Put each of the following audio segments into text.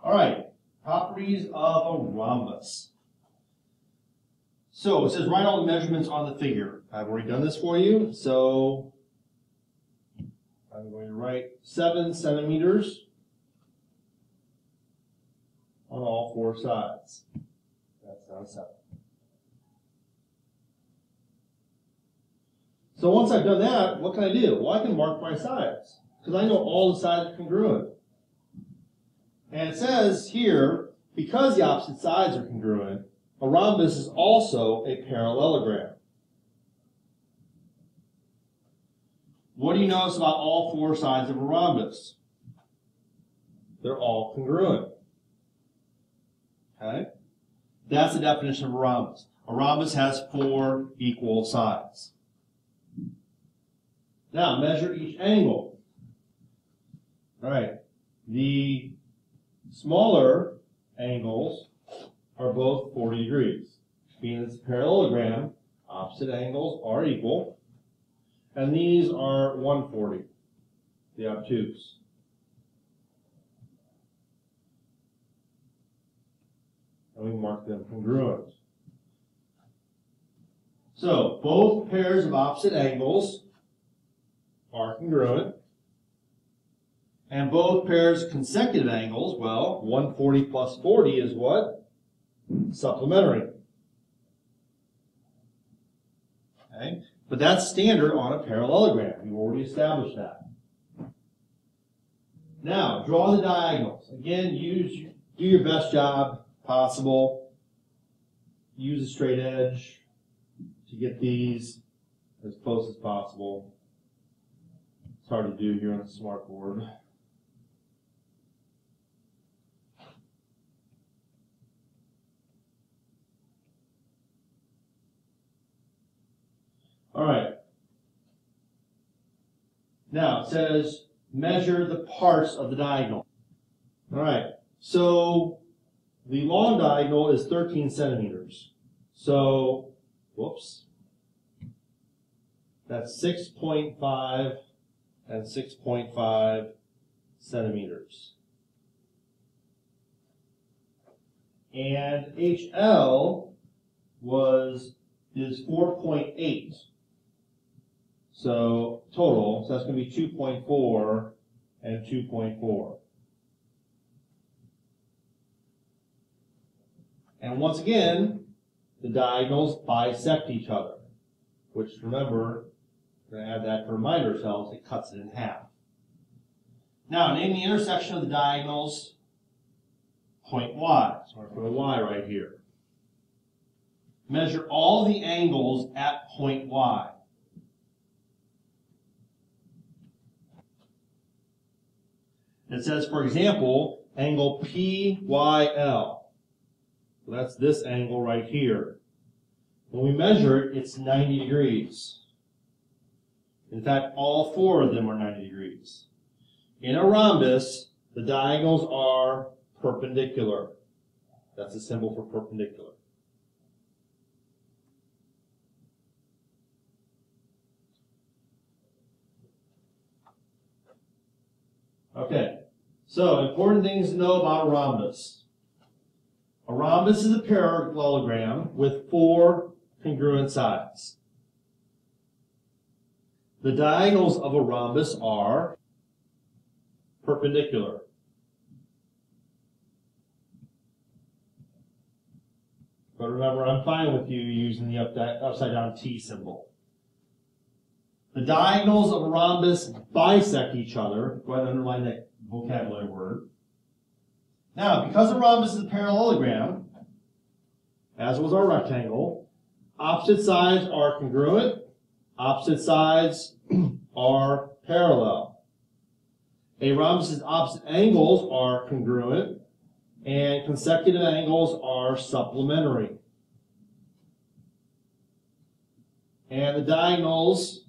All right, properties of a rhombus. So it says write all the measurements on the figure. I've already done this for you, so I'm going to write 7 centimeters on all 4 sides. That's down 7. So once I've done that, what can I do? Well, I can mark my sides, because I know all the sides are congruent. And it says here, because the opposite sides are congruent, a rhombus is also a parallelogram. What do you notice about all 4 sides of a rhombus? They're all congruent. Okay? That's the definition of a rhombus. A rhombus has 4 equal sides. Now, measure each angle. All right. The smaller angles are both 40 degrees. Being it's a parallelogram, opposite angles are equal. And these are 140, the obtuse. And we mark them congruent. So, both pairs of opposite angles are congruent. And both pairs of consecutive angles, well, 140 plus 40 is what? Supplementary. Okay? But that's standard on a parallelogram. We've already established that. Now, draw the diagonals. Again, do your best job possible. Use a straight edge to get these as close as possible. It's hard to do here on a smart board. All right. Now, it says measure the parts of the diagonal. All right. So, the long diagonal is 13 centimeters. So, whoops. That's 6.5 and 6.5 centimeters. And HL is 4.8. So total, so that's going to be 2.4 and 2.4. And once again, the diagonals bisect each other, which remember, we're going to add that to remind ourselves, it cuts it in half. Now, name the intersection of the diagonals, point Y. So we're going to put a Y right here. Measure all the angles at point Y. It says, for example, angle PYL. So that's this angle right here. When we measure it, it's 90 degrees. In fact, all 4 of them are 90 degrees. In a rhombus, the diagonals are perpendicular. That's a symbol for perpendicular. Okay, so important things to know about a rhombus. A rhombus is a parallelogram with 4 congruent sides. The diagonals of a rhombus are perpendicular. But remember, I'm fine with you using the upside down T symbol. The diagonals of a rhombus bisect each other. Go ahead and underline that vocabulary word. Now, because a rhombus is a parallelogram, as was our rectangle, opposite sides are congruent, opposite sides are parallel. A rhombus's opposite angles are congruent, and consecutive angles are supplementary. And the diagonals,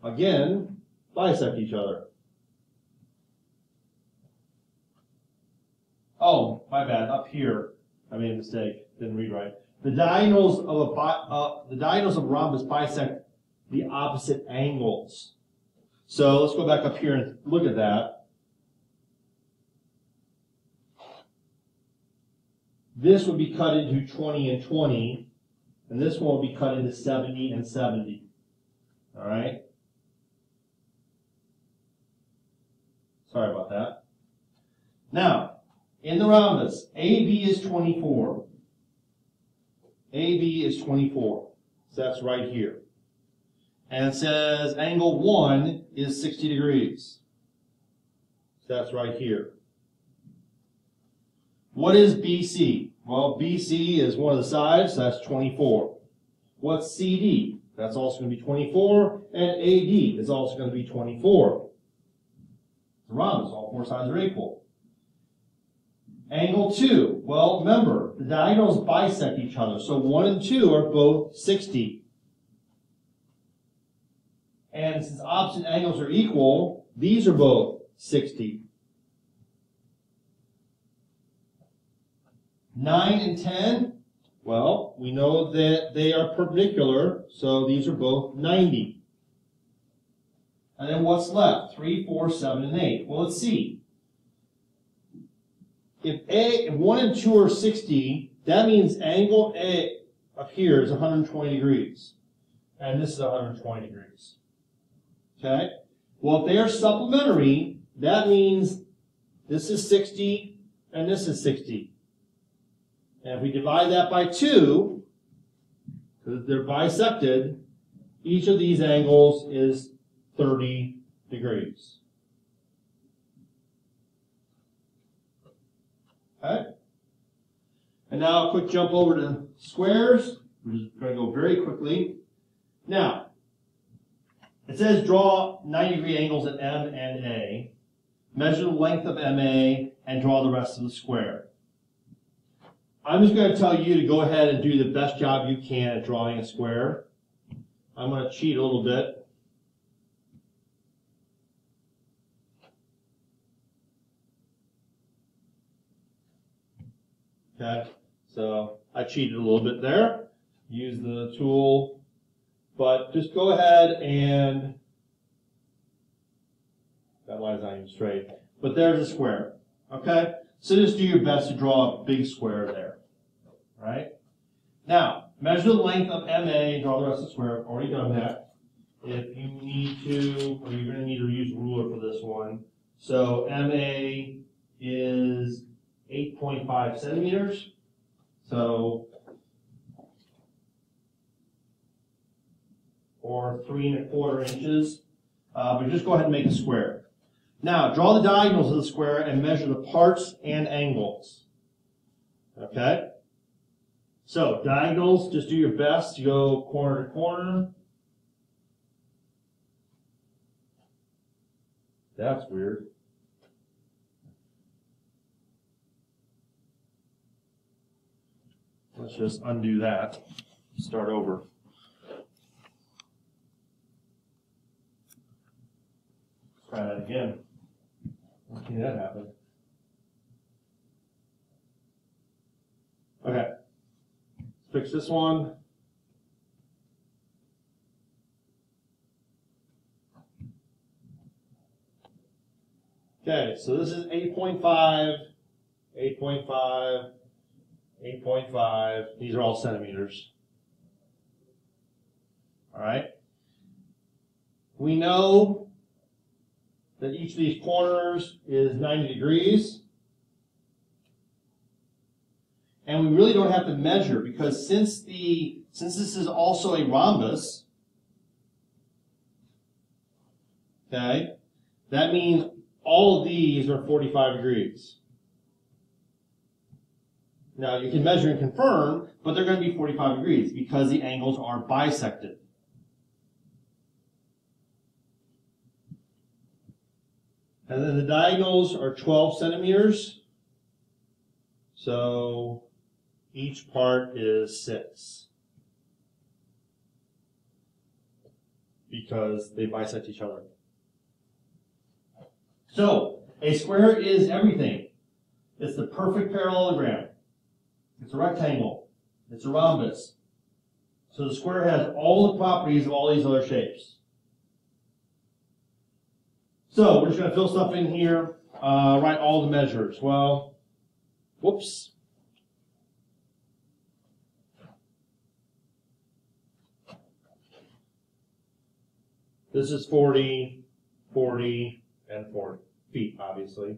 again, bisect each other. Oh, my bad. Up here, I made a mistake. Didn't read right. The diagonals of a rhombus bisect the opposite angles. So let's go back up here and look at that. this would be cut into 20 and 20, and this one will be cut into 70 and 70. All right? Sorry about that. Now, in the rhombus, AB is 24. AB is 24. So that's right here. And it says angle 1 is 60 degrees. So that's right here. What is BC? Well, BC is one of the sides, so that's 24. What's CD? That's also going to be 24. And AD is also going to be 24. The rhombus, all four sides are equal. Angle 2. Well, remember, the diagonals bisect each other. So 1 and 2 are both 60. And since opposite angles are equal, these are both 60. 9 and 10, well, we know that they are perpendicular, so these are both 90. And then what's left? 3, 4, 7, and 8. Well, let's see. If 1 and 2 are 60, that means angle A up here is 120 degrees. And this is 120 degrees. Okay? Well, if they are supplementary, that means this is 60 and this is 60. And if we divide that by 2, because they're bisected, each of these angles is 30 degrees. Okay? And now a quick jump over to squares. We're just going to go very quickly. Now, it says draw 90-degree angles at M and A. Measure the length of MA and draw the rest of the square. I'm just going to tell you to go ahead and do the best job you can at drawing a square. I'm going to cheat a little bit. Okay, so I cheated a little bit there. Use the tool, but just go ahead and, that line's not even straight, but there's a square. Okay, so just do your best to draw a big square there. Right? Now, measure the length of MA and draw the rest of the square. I've already done that. If you need to, or you're going to need to use a ruler for this one. So MA is 8.5 centimeters. So, or 3 1/4 inches. But just go ahead and make a square. Now, draw the diagonals of the square and measure the parts and angles. Okay? So, diagonals, just do your best to go corner to corner. That's weird. Let's just undo that. Start over. Try that again. Let's see that happen. Okay. Fix this one. Okay, so this is 8.5, 8.5, 8.5. These are all centimeters. All right. We know that each of these corners is 90 degrees. And we really don't have to measure because since this is also a rhombus, okay, that means all of these are 45 degrees. Now you can measure and confirm, but they're going to be 45 degrees because the angles are bisected. And then the diagonals are 12 centimeters. So each part is 6. Because they bisect each other. So, a square is everything. It's the perfect parallelogram. It's a rectangle. It's a rhombus. So the square has all the properties of all these other shapes. So, we're just going to fill stuff in here, write all the measures. Well, whoops. This is 40, 40, and 40 feet, obviously.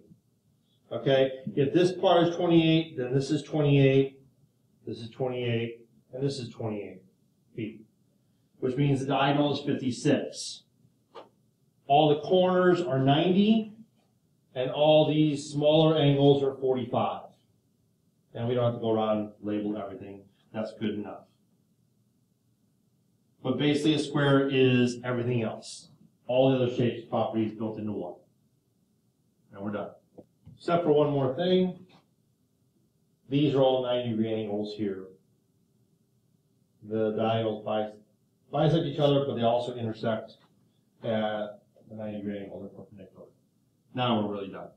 Okay, if this part is 28, then this is 28, this is 28, and this is 28 feet, which means the diagonal is 56. All the corners are 90, and all these smaller angles are 45. And we don't have to go around and label everything. That's good enough. But basically a square is everything else. All the other shapes, properties built into one. And we're done. Except for one more thing. These are all 90-degree angles here. The diagonals bisect each other, but they also intersect at the 90-degree angle. They're perpendicular. Now we're really done.